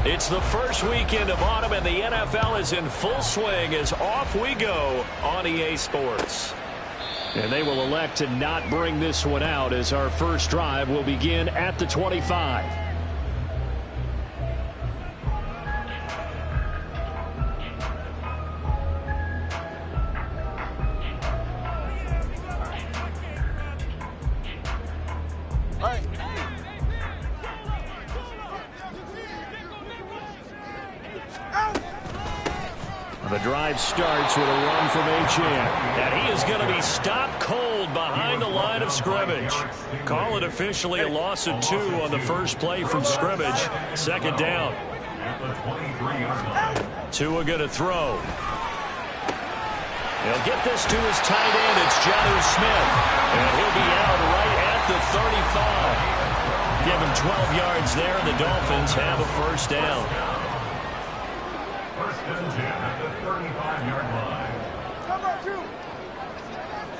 It's the first weekend of autumn, and the NFL is in full swing as off we go on EA Sports. And they will elect to not bring this one out as our first drive will begin at the 25. The drive starts with a run from H.N. And he is going to be stopped cold behind the line of scrimmage. Call it officially a loss of 2 on the first play from scrimmage. Second down. Tua going to throw. He'll get this to his tight end. It's Jonnu Smith. And he'll be out right at the 35. Give him 12 yards there, and the Dolphins have a first down. First and 10 at the 35-yard line.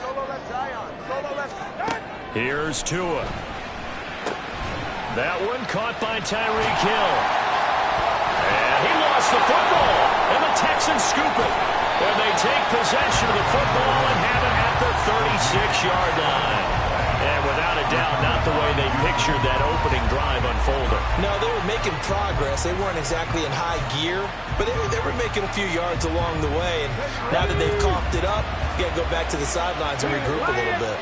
Solo left, Zion. Solo left. Here's Tua. That one caught by Tyreek Hill. And he lost the football. And the Texans scoop it. And they take possession of the football and have it at the 36-yard line. And without a doubt, not the way they pictured that opening drive unfolding. No, they were making progress. They weren't exactly in high gear, but they were making a few yards along the way. And now that they've coughed it up, you got to go back to the sidelines and regroup a little bit.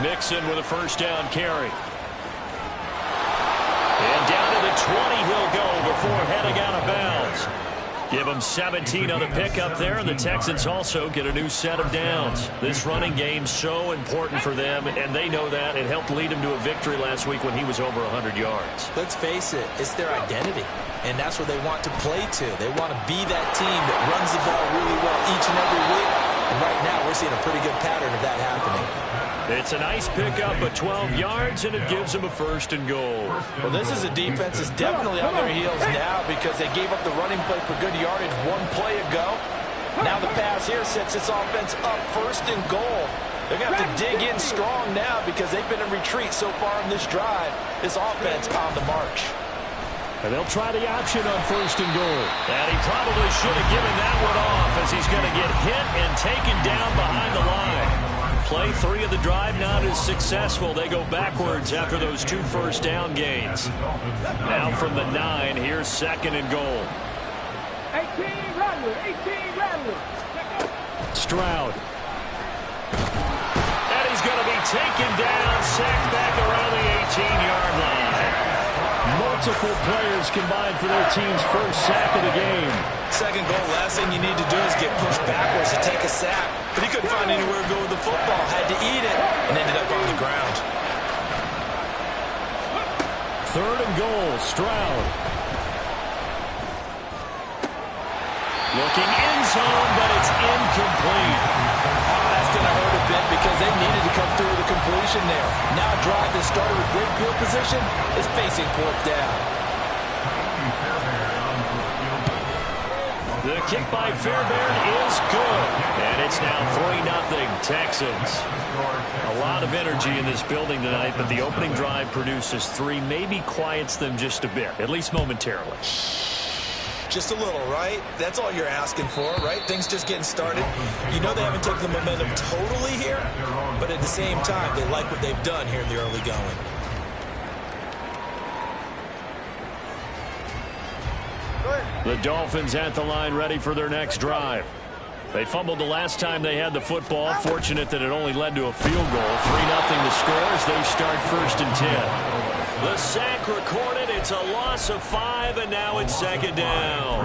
Mixon with a first down carry. And down to the 20 he'll go before heading out of bounds. Give them 17 on the pickup there, and the Texans also get a new set of downs. This running game so important for them, and they know that. It helped lead them to a victory last week when he was over 100 yards. Let's face it, it's their identity, and that's what they want to play to. They want to be that team that runs the ball really well each and every week, and right now we're seeing a pretty good pattern of that happening. It's a nice pickup of 12 yards, and it gives them a first and goal. Well, this is a defense that's definitely on their heels now because they gave up the running play for good yardage one play ago. Now the pass here sets this offense up first and goal. They're going to have to dig in strong now because they've been in retreat so far in this drive. This offense on the march. And they'll try the option on first and goal. And he probably should have given that one off as he's going to get hit and taken down behind the line. Play 3 of the drive not as successful. They go backwards after those 2 first down gains. Now from the 9, here's second and goal. 18 Rattler. Stroud. And he's going to be taken down, sacked back around the 18-yard line. Multiple players combined for their team's first sack of the game. Second goal, last thing you need to do is get pushed backwards to take a sack. But he couldn't find anywhere to go with the football. Had to eat it and ended up on the ground. Third and goal, Stroud. Looking in zone, but it's incomplete. Oh, that's going to hurt a bit because they needed to come through with a completion there. Now a drive that started with great field position is facing 4th down. The kick by Fairbairn is good. And it's now 3-0 Texans. A lot of energy in this building tonight, but the opening drive produces 3, maybe quiets them just a bit, at least momentarily. Just a little, right? That's all you're asking for, right? Things just getting started. You know they haven't taken the momentum totally here, but at the same time, they like what they've done here in the early going. The Dolphins at the line ready for their next drive. They fumbled the last time they had the football. Fortunate that it only led to a field goal. 3-0 the score as they start first and 10. The sack recorded. It's a loss of 5, and now it's second down.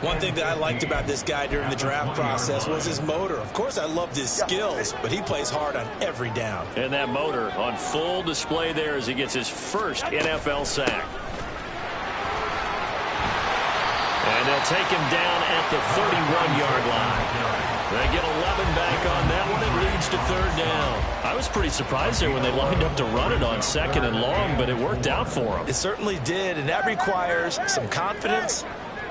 One thing that I liked about this guy during the draft process was his motor. Of course, I loved his skills, but he plays hard on every down. And that motor on full display there as he gets his first NFL sack. And they'll take him down at the 31-yard line. They get 11 back on that one. It leads to third down. I was pretty surprised there when they lined up to run it on second and long, but it worked out for them. It certainly did, and that requires some confidence,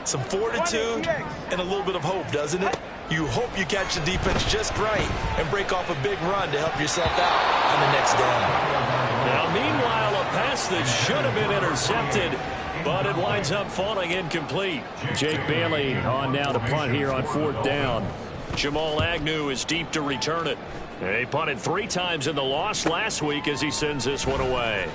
some fortitude, and a little bit of hope, doesn't it? You hope you catch the defense just right and break off a big run to help yourself out on the next down. Now, meanwhile, a pass that should have been intercepted, but it winds up falling incomplete. Jake Bailey on now to punt here on 4th down. Jamal Agnew is deep to return it. He punted 3 times in the loss last week as he sends this one away.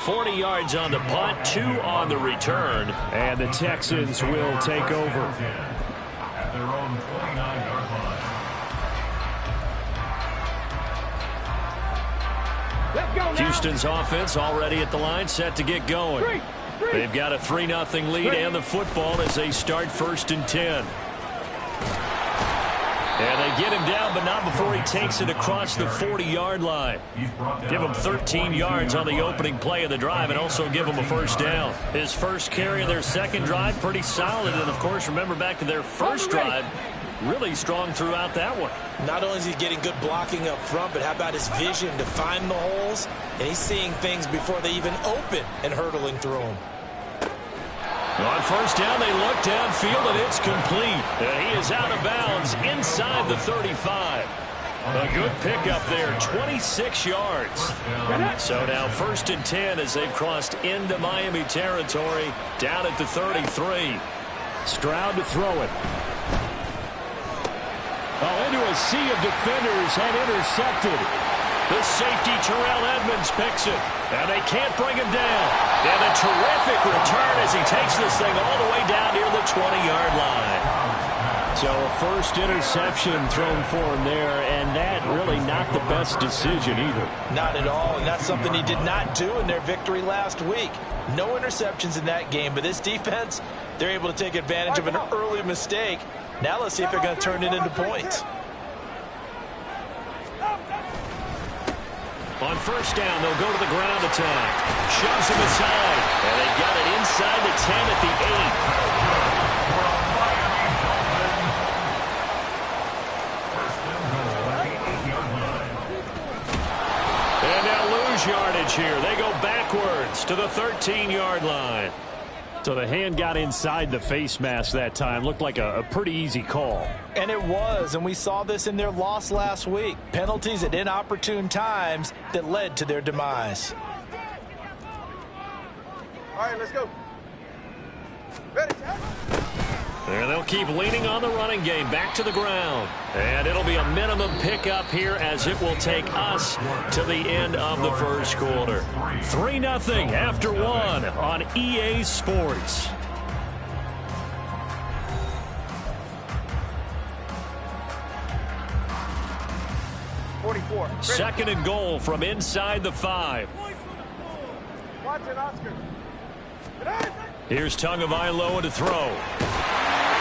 40 yards on the punt, 2 on the return. And the Texans will take over. At their own 29-yard line. Let's go now. Houston's offense already at the line, set to get going. They've got a 3-0 lead and the football as they start 1st and 10. And they get him down, but not before he takes it across the 40-yard line. Give him 13 yards on the opening play of the drive and also give him a 1st down. His first carry of their 2nd drive, pretty solid. And, of course, remember back to their 1st drive, really strong throughout that one. Not only is he getting good blocking up front, but how about his vision to find the holes? And he's seeing things before they even open and hurtling through them. On 1st down, they look downfield, and it's complete. And he is out of bounds inside the 35. A good pickup there, 26 yards. So now 1st and 10 as they've crossed into Miami territory, down at the 33. Stroud to throw it. Oh, into a sea of defenders and intercepted. The safety, Terrell Edmonds, picks it. And they can't bring him down. And a terrific return as he takes this thing all the way down near the 20-yard line. So a 1st interception thrown for him there, and that really not the best decision either. Not at all, and that's something he did not do in their victory last week. No interceptions in that game, but this defense, they're able to take advantage of an early mistake. Now let's see if they're going to turn it into points. On 1st down, they'll go to the ground attack. Shoves him aside. And they've got it inside the 10 at the 8. And now lose yardage here. They go backwards to the 13-yard line. So the hand got inside the face mask that time. Looked like a pretty easy call. And it was, and we saw this in their loss last week. Penalties at inopportune times that led to their demise. All right, let's go. Ready, Jack? And they'll keep leaning on the running game back to the ground. And it'll be a minimum pickup here as it will take us to the end of the 1st quarter. 3-0 after 1 on EA Sports. Second and goal from inside the 5. Watson, Oscar. Here's Tagovailoa to throw.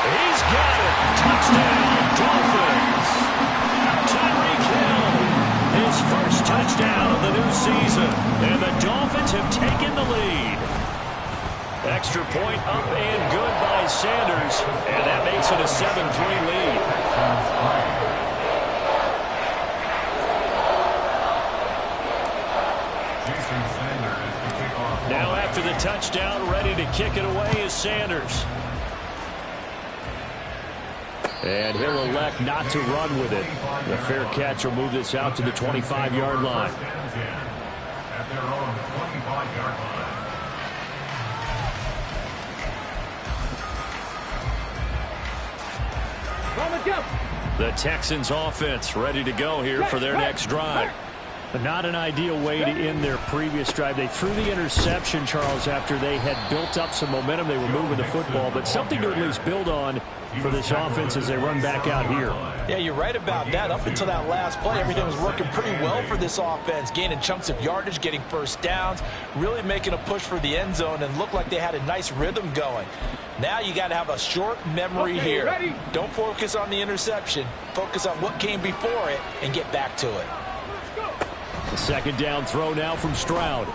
He's got it. Touchdown, Dolphins. Tyreek Hill, his 1st touchdown of the new season. And the Dolphins have taken the lead. Extra point up and good by Sanders. And that makes it a 7-3 lead. Now after the touchdown, ready to kick it away is Sanders. And he'll elect not to run with it. The fair catch will move this out to the 25-yard line. At their own 25-yard line. The Texans offense ready to go here for their next drive. But not an ideal way to end their previous drive. They threw the interception, Charles, after they had built up some momentum. They were moving the football, but something to at least build on for this offense as they run back out here. Yeah, you're right about that. Up until that last play, everything was working pretty well for this offense, gaining chunks of yardage, getting 1st downs, really making a push for the end zone, and looked like they had a nice rhythm going. Now you got to have a short memory here. Ready. Don't focus on the interception. Focus on what came before it and get back to it. The 2nd down throw now from Stroud.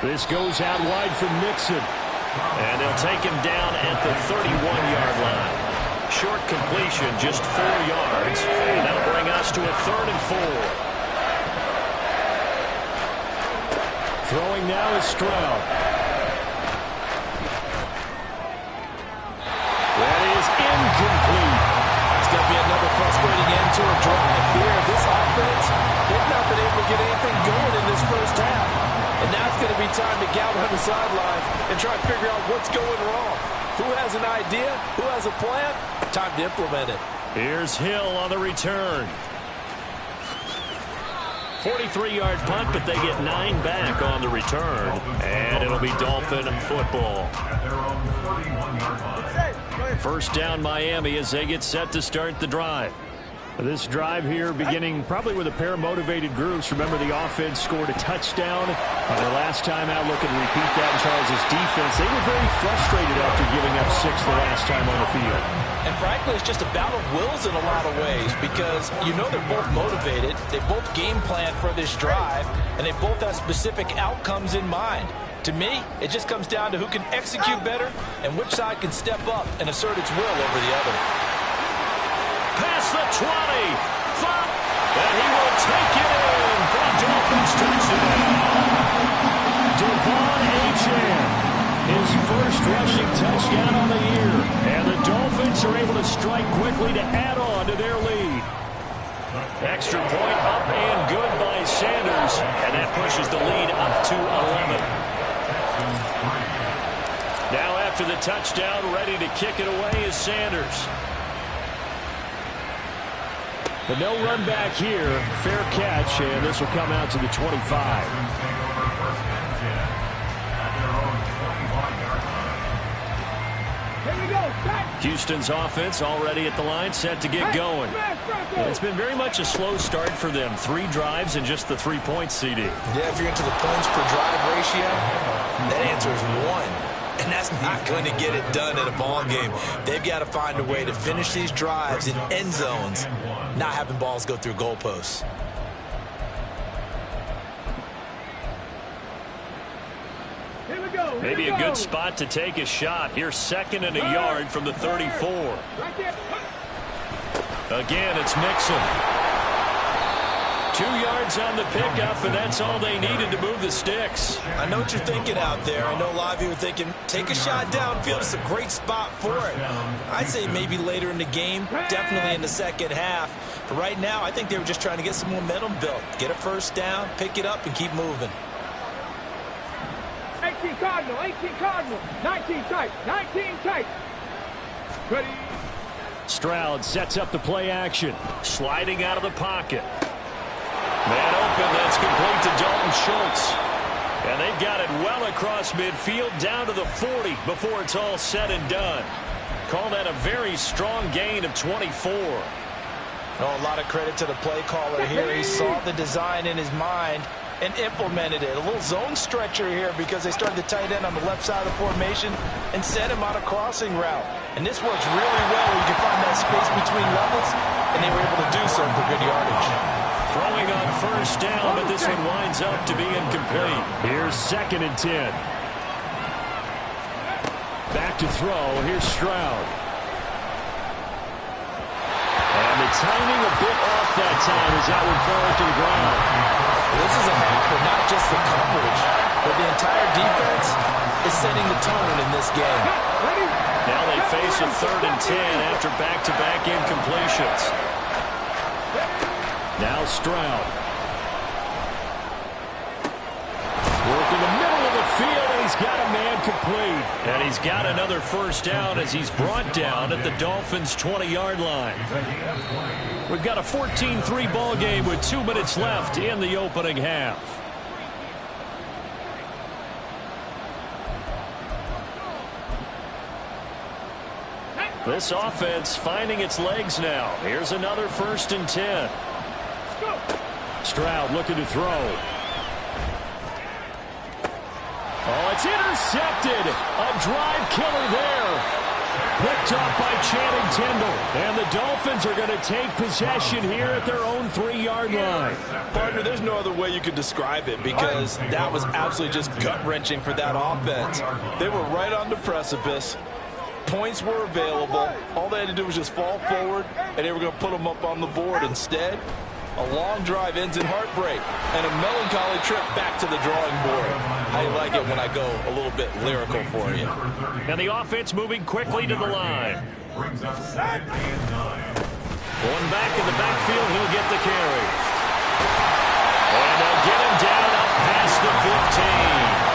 This goes out wide from Nixon. And they'll take him down at the 31-yard line. Short completion, just 4 yards. And that'll bring us to a 3rd and 4. Throwing now is Stroud. That is incomplete. It's going to be another frustrating end to a drive here. This offense, they've not been able to get anything going in this first half. And now it's going to be time to gather on the sidelines and try to figure out what's going wrong. Who has an idea? Who has a plan? Time to implement it. Here's Hill on the return. 43-yard punt, but they get 9 back on the return. And it'll be Dolphin football. First down Miami as they get set to start the drive. This drive here beginning probably with a pair of motivated groups. Remember, the offense scored a touchdown on their last time out. Looking to repeat that in Charles' defense. They were very frustrated after giving up 6 the last time on the field. And frankly, it's just a battle of wills in a lot of ways because you know they're both motivated. They both game plan for this drive, and they both have specific outcomes in mind. To me, it just comes down to who can execute better and which side can step up and assert its will over the other. Past the 20. Thump. And he will take it in for a Dolphins touchdown. Devon Achane, his first rushing touchdown on the year. And the Dolphins are able to strike quickly to add on to their lead. Extra point up and good by Sanders. And that pushes the lead up to 11. Now after the touchdown, ready to kick it away is Sanders. But no run back here. Fair catch, and this will come out to the 25. Houston's offense already at the line, set to get going. And it's been very much a slow start for them. 3 drives and just the 3 points, CD. Yeah, if you're into the points per drive ratio, that answer is 1. And that's not going to get it done in a ball game. They've got to find a way to finish these drives in end zones, not having balls go through goalposts. Maybe a good spot to take a shot. Here's 2nd and a yard from the 34. Again, it's Mixon. 2 yards on the pickup, and that's all they needed to move the sticks. I know what you're thinking out there. I know a lot of you are thinking, take a shot downfield. It's a great spot for it. I'd say maybe later in the game, definitely in the second half. But right now, I think they were just trying to get some momentum built. Get a first down, pick it up, and keep moving. 18 Cardinal, 18 Cardinal, 19 tight, 19 tight. Ready. Stroud sets up the play action. Sliding out of the pocket. Man open, that's complete to Dalton Schultz. And they've got it well across midfield down to the 40 before it's all said and done. Call that a very strong gain of 24. Oh, a lot of credit to the play caller here. He saw the design in his mind and implemented it. A little zone stretcher here because they started the tight end on the left side of the formation and sent him on a crossing route. And this works really well where you can find that space between levels, and they were able to do so for good yardage. Throwing on first down, but this one winds up to be incomplete. Here's 2nd and 10. Back to throw. Here's Stroud. And the timing a bit off that time as that one falls to the ground. This is a half for not just the coverage, but the entire defense is setting the tone in this game. Now they face a 3rd and 10 after back-to-back incompletions. Now Stroud. Working the middle of the field, and he's got a man complete. And he's got another first down as he's brought down at the Dolphins' 20-yard line. We've got a 14-3 ball game with 2 minutes left in the opening half. This offense finding its legs now. Here's another 1st and 10. Stroud looking to throw. Oh, it's intercepted. A drive killer there. Picked up by Channing Tindall. And the Dolphins are going to take possession here at their own 3-yard line. Partner, there's no other way you could describe it because that was absolutely just gut-wrenching for that offense. They were right on the precipice. Points were available. All they had to do was just fall forward, and they were going to put them up on the board. Instead, a long drive ends in heartbreak and a melancholy trip back to the drawing board. I like it when I go a little bit lyrical for you. And the offense moving quickly to the line. One back in the backfield, he'll get the carry. And they'll get him down up past the 15.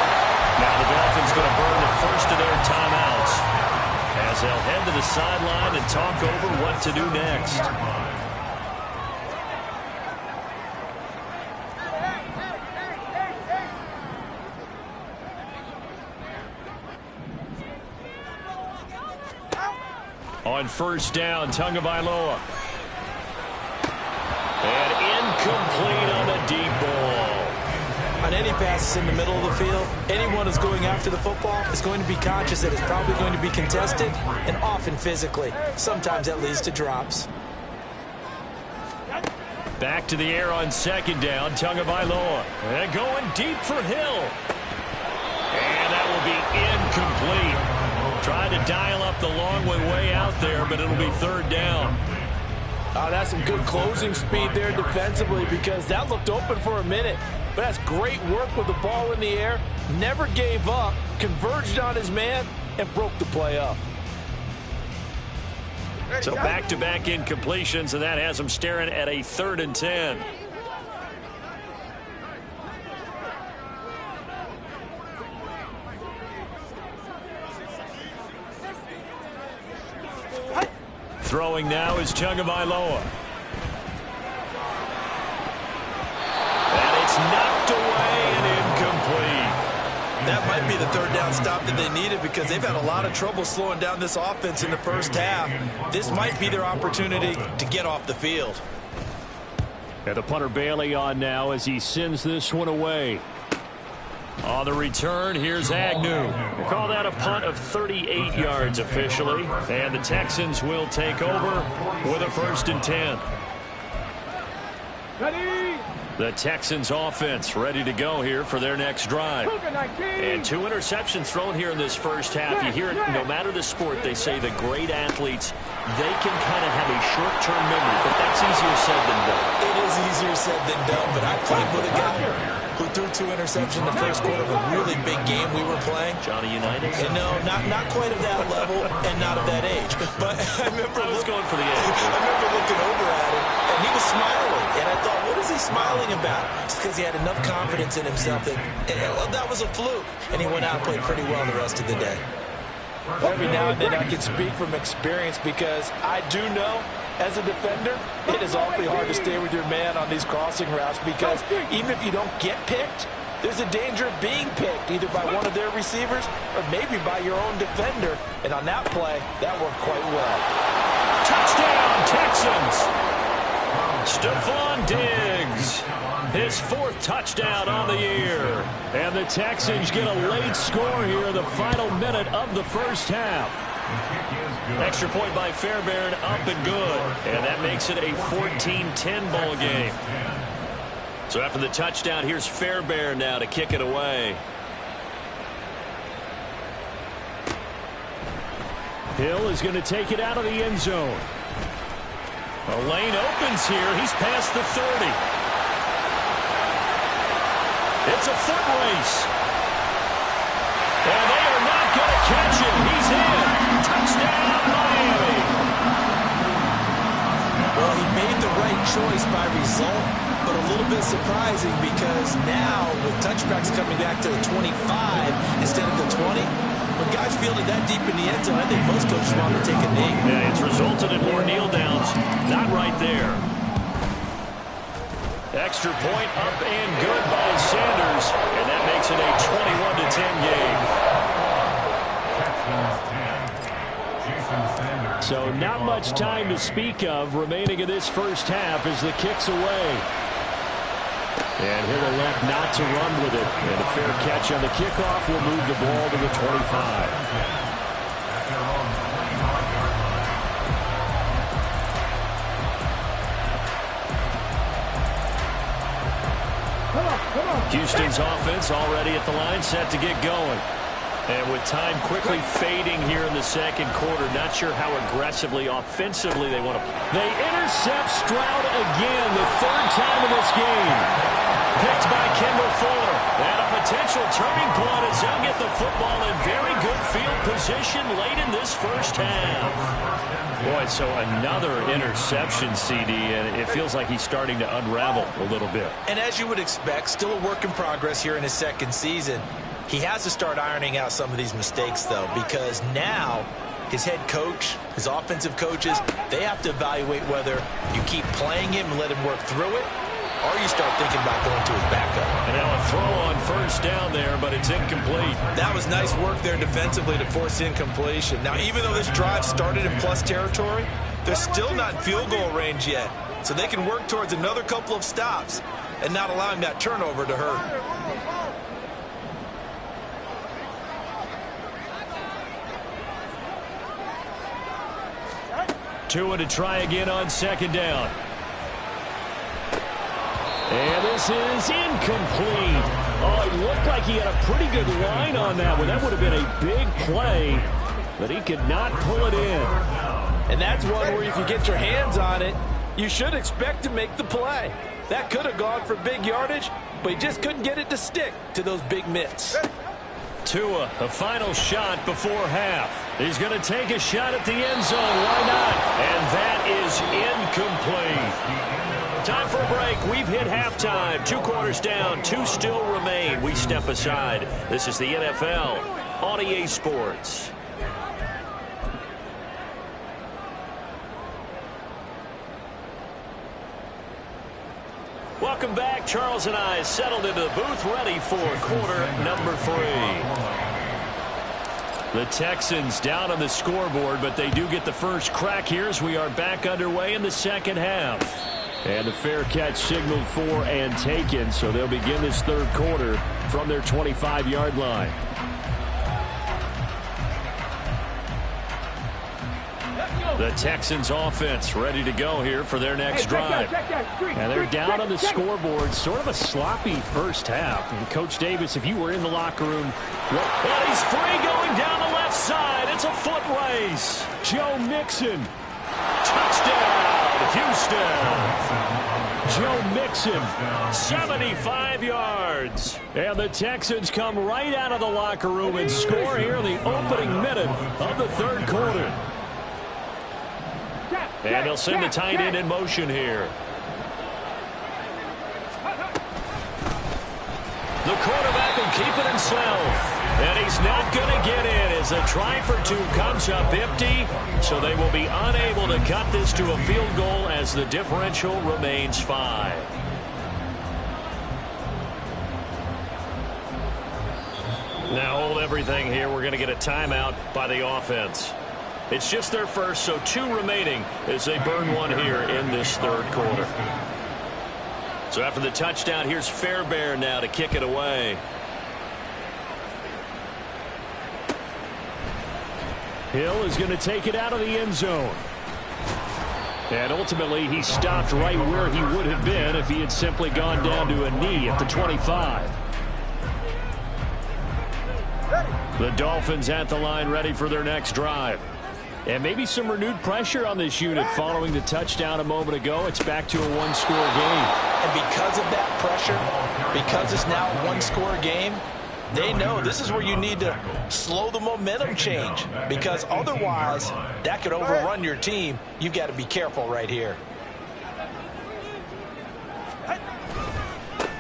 Now the Dolphins going to burn the first of their timeouts as they'll head to the sideline and talk over what to do next. On first down, Tagovailoa. And incomplete on a deep ball. On any passes in the middle of the field, anyone who's going after the football is going to be conscious that it's probably going to be contested, and often physically. Sometimes that leads to drops. Back to the air on second down, Tagovailoa. And going deep for Hill. And that will be incomplete. Tried to dial up the long way out there, but it'll be third down. Oh, that's some good closing speed there defensively, because that looked open for a minute. But that's great work with the ball in the air. Never gave up, converged on his man, and broke the play up. So back-to-back incompletions, and that has them staring at a 3rd and 10. Throwing now is Tagovailoa. And it's knocked away and incomplete. That might be the third down stop that they needed, because they've had a lot of trouble slowing down this offense in the first half. This might be their opportunity to get off the field. And the punter Bailey on now as he sends this one away. On the return, here's Agnew. We'll call that a punt of 38 yards officially. And the Texans will take over with a 1st and 10. Ready? The Texans offense ready to go here for their next drive. And 2 interceptions thrown here in this first half. You hear it, no matter the sport, they say the great athletes, they can kind of have a short-term memory, but that's easier said than done. It is easier said than done, but I played with a guy who threw 2 interceptions in the first quarter of a really big game we were playing. Johnny Unitas? And no, not quite of that level and not of that age. But I remember I was going for the age. I remember looking over at him, and he was smiling. And I thought, what is he smiling about? It's because he had enough confidence in himself that that was a fluke. And he went out and played pretty well the rest of the day. Every now and then I can speak from experience, because I do know, as a defender, it is awfully hard to stay with your man on these crossing routes, because even if you don't get picked, there's a danger of being picked, either by one of their receivers or maybe by your own defender. And on that play, that worked quite well. Touchdown, Texans! Stephon Diggs, his 4th touchdown on the year. And the Texans get a late score here in the final minute of the first half. Extra point by Fairbairn, up and good. And that makes it a 14-10 ball game. So after the touchdown, here's Fairbairn now to kick it away. Hill is going to take it out of the end zone. A lane opens here. He's past the 30. It's a foot race. And they are not going to catch him. He's in. Touchdown, Miami. Well, he made the right choice by result, but a little bit surprising, because now with touchbacks coming back to the 25 instead of the 20, when guys feel it that deep in the end zone, I think most coaches want to take a knee. Yeah, it's resulted in more kneel downs. Not right there. Extra point up and good by Sanders, and that makes it a 21-10 game. So not much time to speak of remaining in this first half as the kick's away. And he'll elect not to run with it. And a fair catch on the kickoff will move the ball to the 25. Houston's offense already at the line, set to get going. And with time quickly fading here in the second quarter, not sure how aggressively, offensively they want to play. They intercept Stroud again, the 3rd time in this game. Picked by Kendall Fuller. And a potential turning point as they'll get the football in very good field position late in this first half. Boy, so another interception, CD, and it feels like he's starting to unravel a little bit. And as you would expect, still a work in progress here in his second season. He has to start ironing out some of these mistakes, though, because now his head coach, his offensive coaches, they have to evaluate whether you keep playing him and let him work through it, or you start thinking about going to his backup. And now a throw on first down there, but it's incomplete. That was nice work there defensively to force incompletion. Now, even though this drive started in plus territory, they're still not in field goal range yet. So they can work towards another couple of stops and not allowing that turnover to hurt. Tua to try again on second down. And this is incomplete. Oh, it looked like he had a pretty good line on that one. That would have been a big play, but he could not pull it in. And that's one where if you get your hands on it, you should expect to make the play. That could have gone for big yardage, but he just couldn't get it to stick to those big mitts. Tua, a final shot before half. He's going to take a shot at the end zone. Why not? And that is incomplete. Time for a break. We've hit halftime. 2 quarters down. 2 still remain. We step aside. This is the NFL on EA Sports. Welcome back. Charles and I settled into the booth, ready for quarter number 3. The Texans down on the scoreboard, but they do get the first crack here as we are back underway in the second half. And the fair catch signaled for and taken, so they'll begin this third quarter from their 25-yard line. The Texans offense ready to go here for their next drive. And they're down on the scoreboard. Sort of a sloppy first half. And Coach Davis, if you were in the locker room, and he's free going down the left side. It's a foot race. Joe Mixon. Touchdown, Houston. Joe Mixon, 75 yards. And the Texans come right out of the locker room and score here in the opening minute of the third quarter. And they'll send the tight end in motion here. The quarterback will keep it himself. And he's not going to get in as a try for 2 comes up empty. So they will be unable to cut this to a field goal as the differential remains 5. Now hold everything here. We're going to get a timeout by the offense. It's just their first, so 2 remaining as they burn one here in this third quarter. So after the touchdown, here's Fairbairn now to kick it away. Hill is going to take it out of the end zone. And ultimately, he stopped right where he would have been if he had simply gone down to a knee at the 25. The Dolphins at the line ready for their next drive. And maybe some renewed pressure on this unit following the touchdown a moment ago. It's back to a 1-score game. And because of that pressure, because it's now a 1-score game, they know this is where you need to slow the momentum change. Because otherwise, that could overrun your team. You've got to be careful right here.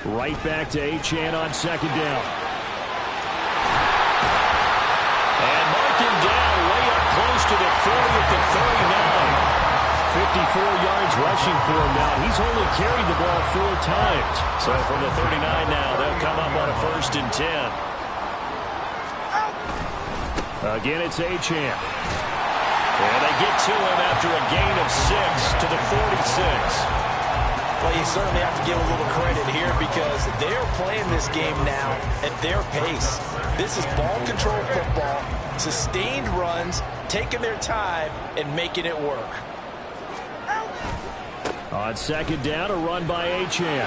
Right back to Achane on second down. And marking down way up close to the 40 at the 39. 54 yards rushing for him now. He's only carried the ball 4 times. So from the 39 now, they'll come up on a 1st and 10. Again, it's Achane. And they get to him after a gain of 6 to the 46. Well, you certainly have to give a little credit here because they're playing this game now at their pace. This is ball control football, sustained runs, taking their time and making it work. On second down, a run by Achane.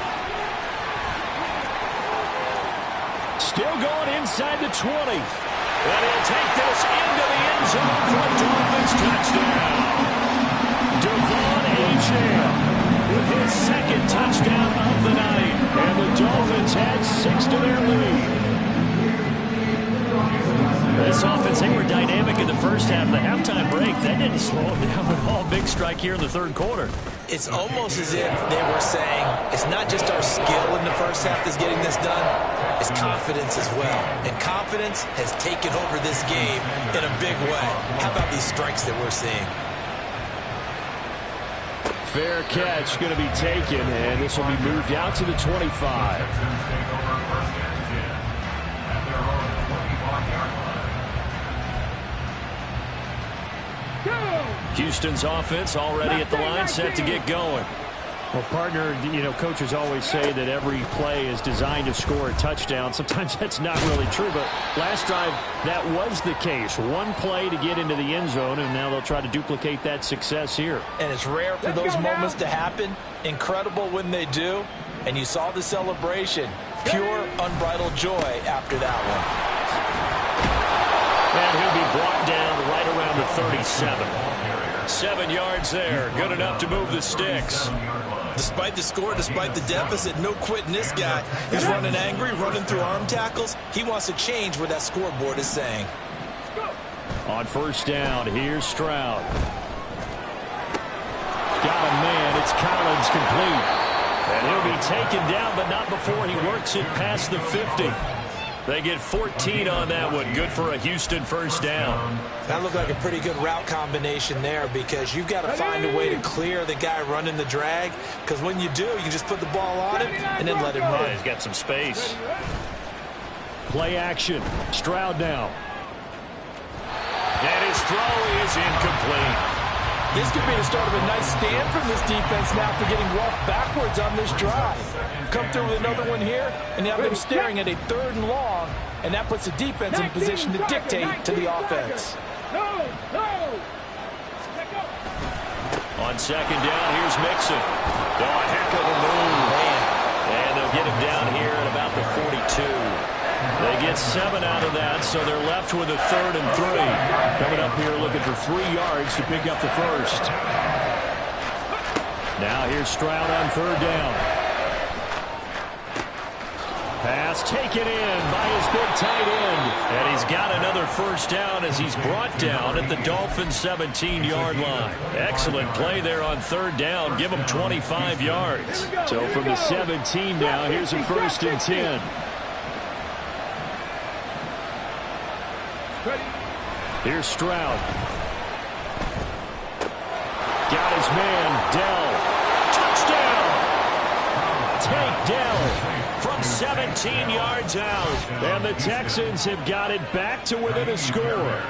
Still going inside the 20. And he'll take this into the end zone for a Dolphins touchdown. Devon Achane with his 2nd touchdown of the night. And the Dolphins first half. The halftime break, that didn't slow him down at all. Big strike here in the third quarter. It's almost as if they were saying, it's not just our skill in the first half that's getting this done, it's confidence as well. And confidence has taken over this game in a big way. How about these strikes that we're seeing? Fair catch going to be taken, and this will be moved out to the 25. Houston's offense already at the line, set to get going. Well, partner, you know, coaches always say that every play is designed to score a touchdown. Sometimes that's not really true, but last drive, that was the case. One play to get into the end zone, and now they'll try to duplicate that success here. And it's rare for those moments to happen. Incredible when they do. And you saw the celebration. Pure, unbridled joy after that one. And he'll be brought down right around the 37. 7 yards there. Good enough to move the sticks. Despite the score, despite the deficit, no quitting this guy. He's running angry, running through arm tackles. He wants to change what that scoreboard is saying. On first down, here's Stroud. Got a man. It's Collins complete. And he'll be taken down, but not before he works it past the 50. They get 14 on that one. Good for a Houston first down. That looked like a pretty good route combination there because you've got to find a way to clear the guy running the drag, because when you do, you can just put the ball on him and then let him run. Yeah, he's got some space. Play action. Stroud now. And his throw is incomplete. This could be the start of a nice stand from this defense now for getting walked backwards on this drive. Come through with another one here, and you have them staring at a 3rd and long, and that puts the defense in position to dictate to the offense. On second down, here's Mixon. Oh, a heck of a move. Man. And they'll get him down here at about the 42. They get 7 out of that, so they're left with a 3rd and 3. Coming up here looking for 3 yards to pick up the first. Now here's Stroud on 3rd down. Pass taken in by his big tight end. And he's got another first down as he's brought down at the Dolphins' 17-yard line. Excellent play there on 3rd down. Give him 25 yards. So from the 17 now, here's a 1st and 10. Here's Stroud. Got his man, Dell. Touchdown! Take Dell from 17 yards out. And the Texans have got it back to within a score.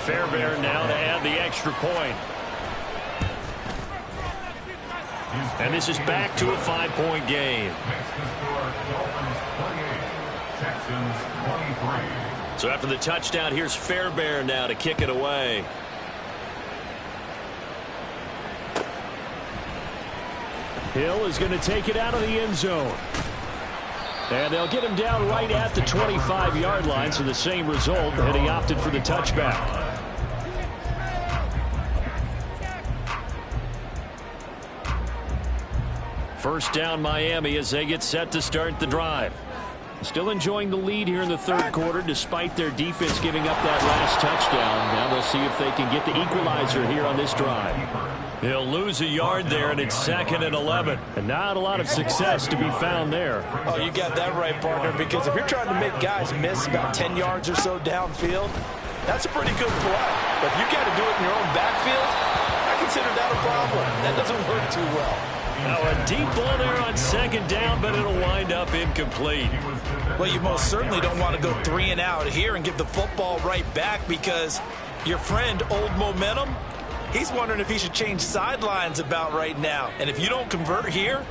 Fairbairn now to add the extra point. And this is back to a 5-point game. So after the touchdown, here's Fairbairn now to kick it away. Hill is going to take it out of the end zone. And they'll get him down right at the 25-yard line, so the same result, and he opted for the touchback. First down Miami as they get set to start the drive. Still enjoying the lead here in the 3rd quarter despite their defense giving up that last touchdown. Now they'll see if they can get the equalizer here on this drive. He'll lose a yard there, and it's 2nd and 11. And not a lot of success to be found there. Oh, you got that right, partner, because if you're trying to make guys miss about 10 yards or so downfield, that's a pretty good play. But if you got to do it in your own backfield, I consider that a problem. That doesn't work too well. Now a deep ball there on 2nd down, but it'll wind up incomplete. Well, you most certainly don't want to go 3 and out here and give the football right back, because your friend, Old Momentum, he's wondering if he should change sidelines about right now. And if you don't convert here,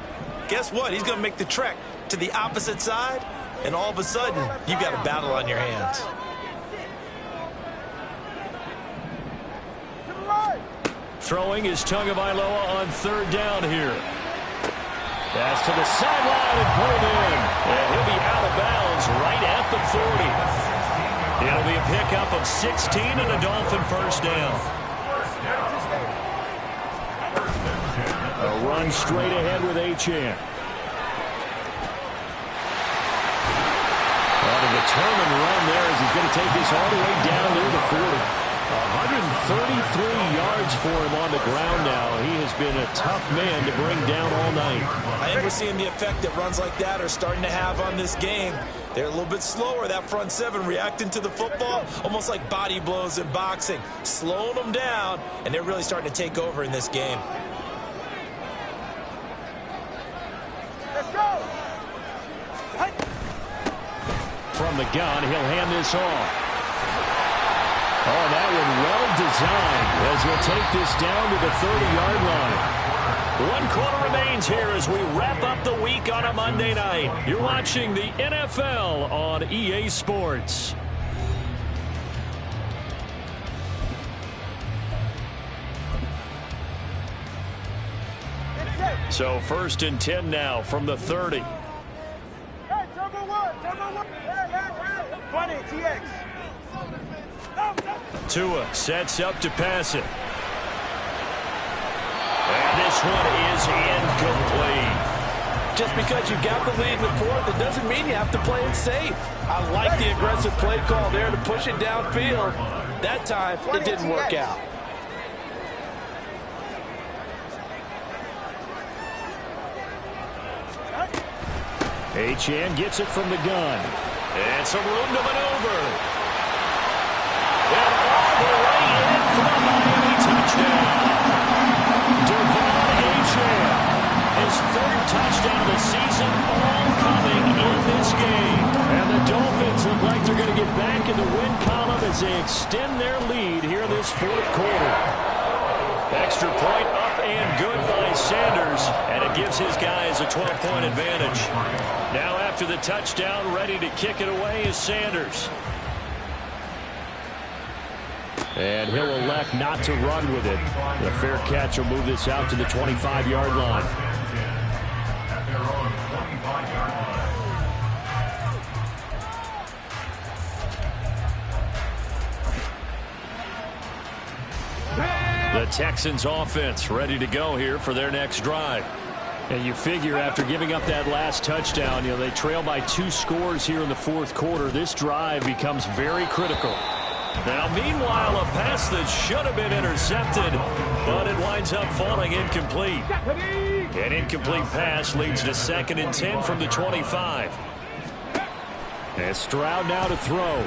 guess what? He's going to make the trek to the opposite side, and all of a sudden, you've got a battle on your hands. Throwing is Tagovailoa on 3rd down here. Pass to the sideline and pulled in. And he'll be out of bounds right at the 40. It'll be a pickup of 16 and a Dolphin first down. A run straight ahead with Achane. And a determined run there as he's going to take this all the way down near the 40. yards for him on the ground now. He has been a tough man to bring down all night. I think we're seeing the effect that runs like that are starting to have on this game. They're a little bit slower, that front seven, reacting to the football, almost like body blows in boxing, slowing them down, and they're really starting to take over in this game. Let's go. From the gun, he'll hand this off. Oh, that one well designed as he'll take this down to the 30-yard line. 1 quarter remains here as we wrap up the week on a Monday night. You're watching the NFL on EA Sports. So 1st and 10 now from the 30. Hey, turbo one. Hey. Funny, TX. Tua sets up to pass it. And this one is incomplete. Just because you got the lead in the fourth, it doesn't mean you have to play it safe. I like the aggressive play call there to push it downfield. That time, it didn't work out. Achane gets it from the gun. And some room to maneuver. And all the way in for a Miami touchdown. Achane, his 3rd touchdown of the season, all coming in this game. And the Dolphins look like they're going to get back in the win column as they extend their lead here this 4th quarter. Extra point up and good by Sanders, and it gives his guys a 12-point advantage. Now after the touchdown, ready to kick it away is Sanders. And he'll elect not to run with it. The fair catch will move this out to the 25-yard line. The Texans offense ready to go here for their next drive. And you figure after giving up that last touchdown, they trail by 2 scores here in the 4th quarter. This drive becomes very critical. Now, meanwhile, a pass that should have been intercepted, but it winds up falling incomplete. An incomplete pass leads to 2nd and 10 from the 25. And Stroud now to throw.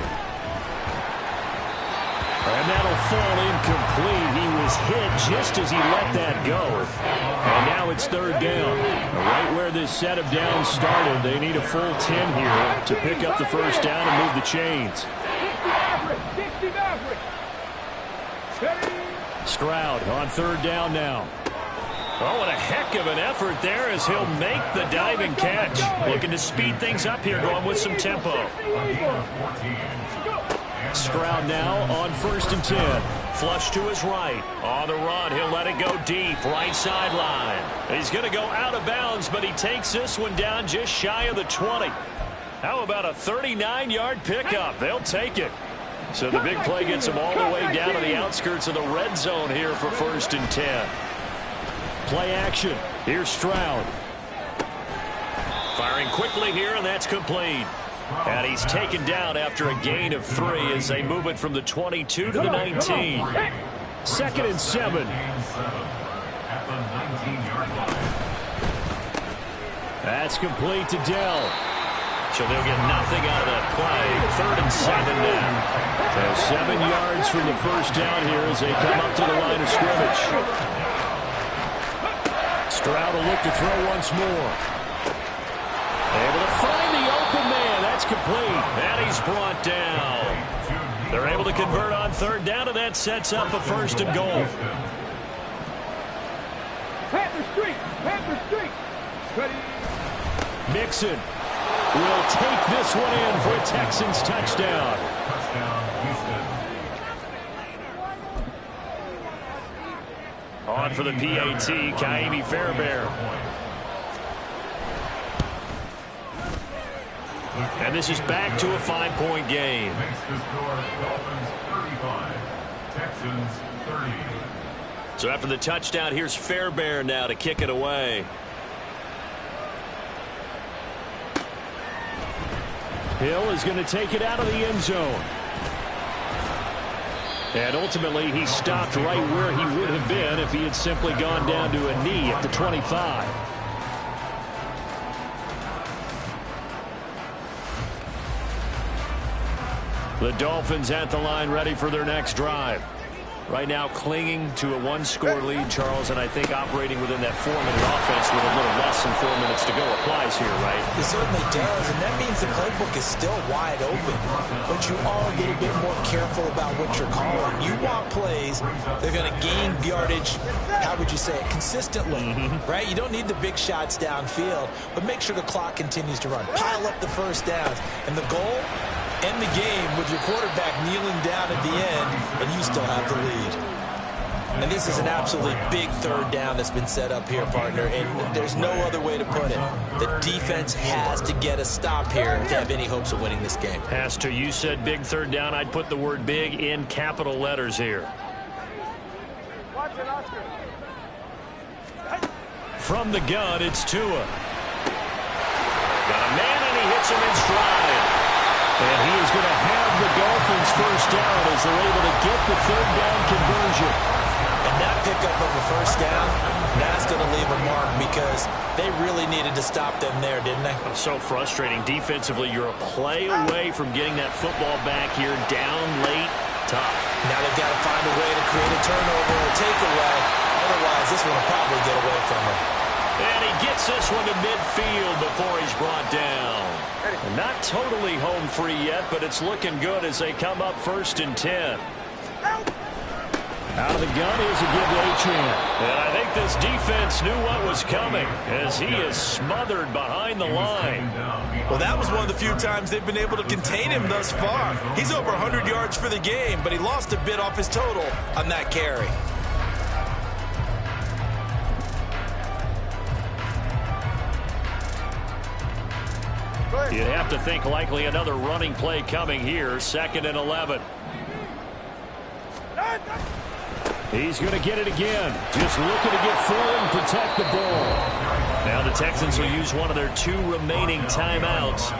And that'll fall incomplete. He was hit just as he let that go. And now it's 3rd down. Right where this set of downs started, they need a full 10 here to pick up the 1st down and move the chains. Stroud on 3rd down now. Oh, what a heck of an effort there as he'll make the diving catch. Looking to speed things up here, going with some tempo. Stroud now on 1st and 10. Flush to his right. On the run, he'll let it go deep. Right sideline. He's going to go out of bounds, but he takes this one down just shy of the 20. How about a 39-yard pickup? They'll take it. So the big play gets him all the way down to the outskirts of the red zone here for 1st and 10. Play action. Here's Stroud. Firing quickly here, and that's complete. And he's taken down after a gain of 3 as they move it from the 22 to the 19. 2nd and 7. That's complete to Dell. So they'll get nothing out of that play. 3rd and 7 now. So 7 yards from the 1st down here as they come up to the line of scrimmage. Stroud will look to throw once more. Able to find the open man. That's complete. And he's brought down. They're able to convert on 3rd down, and that sets up a 1st and goal. Panther Street. Ready. Mixon will take this one in for a Texans touchdown. On for the PAT, Kaimi Fairbairn. And this is back to a 5-point game. So after the touchdown, here's Fairbairn now to kick it away. Hill is going to take it out of the end zone. And ultimately, he stopped right where he would have been if he had simply gone down to a knee at the 25. The Dolphins at the line, ready for their next drive. Right now clinging to a one-score lead, Charles, and I think operating within that 4-minute offense with a little less than 4 minutes to go applies here, right? It certainly does, and that means the playbook is still wide open, but you are a little bit more careful about what you're calling. You want plays that are going to gain yardage, how would you say it, consistently, right? You don't need the big shots downfield, but make sure the clock continues to run. Pile up the first downs, and the goal, end the game with your quarterback kneeling down at the end, and you still have the lead. And this is an absolutely big third down that's been set up here, partner, and there's no other way to put it. The defense has to get a stop here to have any hopes of winning this game. Has to. You said big third down. I'd put the word big in capital letters here. Watch it, Oscar. From the gun, it's Tua. Got a man, and he hits him in stride. And he is going to have the Dolphins first down as they're able to get the third down conversion. And that pickup of a first down, that's going to leave a mark because they really needed to stop them there, didn't they? So frustrating. Defensively, you're a play away from getting that football back here down late. Tough. Now they've got to find a way to create a turnover or a takeaway. Otherwise, this one will probably get away from them. And he gets this one to midfield before he's brought down. Not totally home free yet, but it's looking good as they come up 1st and 10. Out of the gun is a give to Achane. And I think this defense knew what was coming as he is smothered behind the line. Well, that was one of the few times they've been able to contain him thus far. He's over 100 yards for the game, but he lost a bit off his total on that carry. You'd have to think likely another running play coming here. 2nd and 11. He's going to get it again. Just looking to get forward and protect the ball. Now the Texans will use one of their 2 remaining timeouts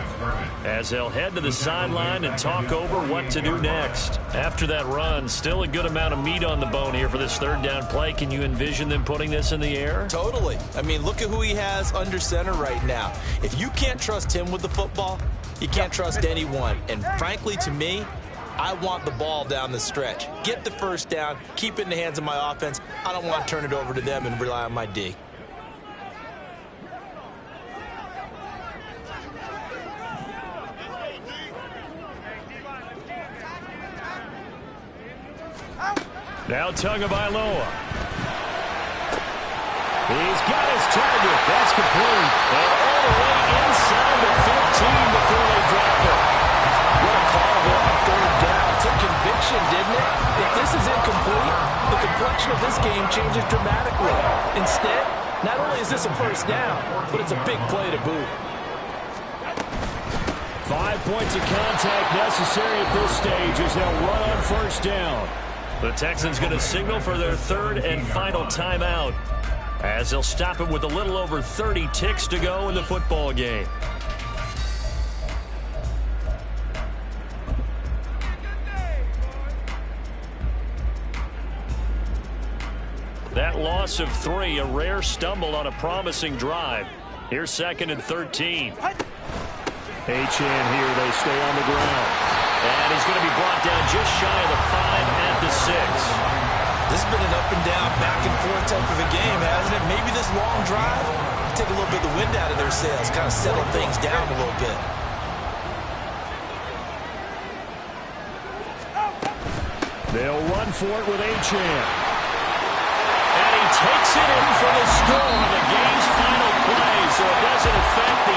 as they'll head to the sideline and talk over what to do next. After that run, still a good amount of meat on the bone here for this third down play. Can you envision them putting this in the air? Totally. I mean, look at who he has under center right now. If you can't trust him with the football, you can't trust anyone. And frankly, to me, I want the ball down the stretch. Get the first down, keep it in the hands of my offense. I don't want to turn it over to them and rely on my D. Now Tagovailoa. He's got his target. That's complete. And all the way inside the 15 before they drop it. What a call there on third down. Took conviction, didn't it? If this is incomplete, the complexion of this game changes dramatically. Instead, not only is this a first down, but it's a big play to boot. 5 points of contact necessary at this stage as they'll run on first down. The Texans going to signal for their 3rd and final timeout as they'll stop it with a little over 30 ticks to go in the football game. That loss of 3, a rare stumble on a promising drive. Here's 2nd and 13. Achane here, they stay on the ground. And he's going to be brought down just shy of the 5 at the 6. This has been an up and down, back and forth type of a game, hasn't it? Maybe this long drive take a little bit of the wind out of their sails, kind of settle things down a little bit. They'll run for it with Achane. And he takes it in for the score on the game's final play, so it doesn't affect the